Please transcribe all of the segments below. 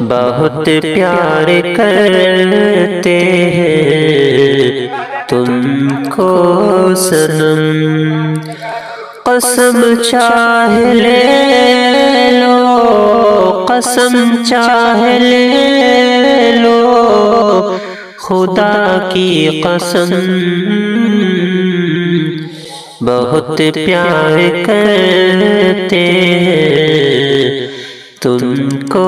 بہت پیار کرتے ہیں تم کو صنم، قسم چاہے لے لو، قسم چاہے لے لو، خدا کی قسم بہت پیار کرتے ہیں تم کو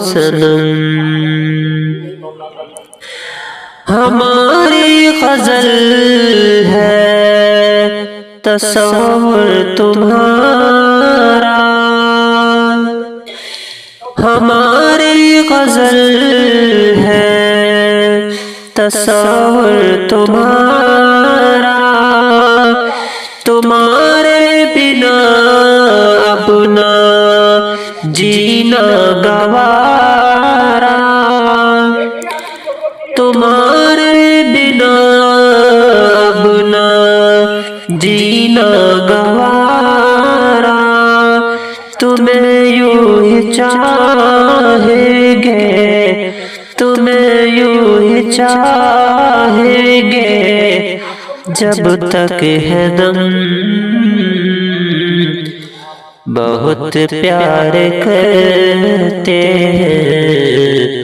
صنم۔ ہماری غزل ہے تصور تمہارا، ہماری غزل ہے تصور تمہارا، تمہارے بنا اپنا جینا گوارا، تمہارے بنا اپنا جینا گوارا، تمہیں یوں ہی چاہیں گے، تمہیں یوں ہی چاہیں گے جب تک ہے دم، بہت پیار کرتے ہیں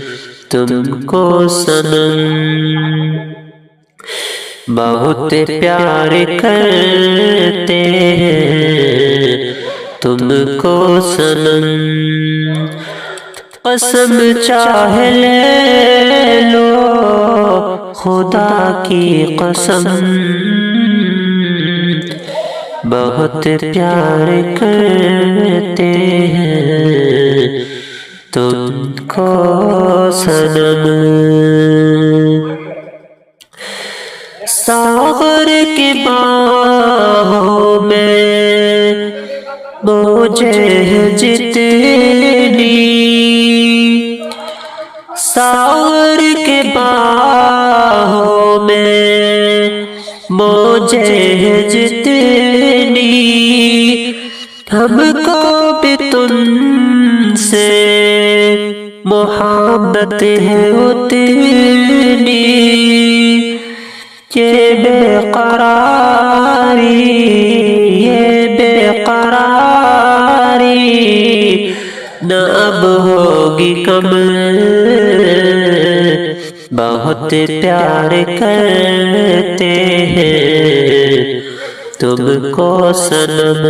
تم کو صنم، بہت پیار کرتے ہیں تم کو صنم، قسم چاہے لے لو، خدا کی قسم بہت پیار کرتے ہیں تم کو صنم۔ ساغر کی باہوں میں موجیں ہیں جتنی، ساغر کے باہوں میں موجیں ہیں جتنی، ہم کو بھی تم سے محبت ہے اتنی، یہ بے قراری، یہ بے قراری نہ اب ہوگی کم، بہت پیار کرتے ہیں تم کو صنم۔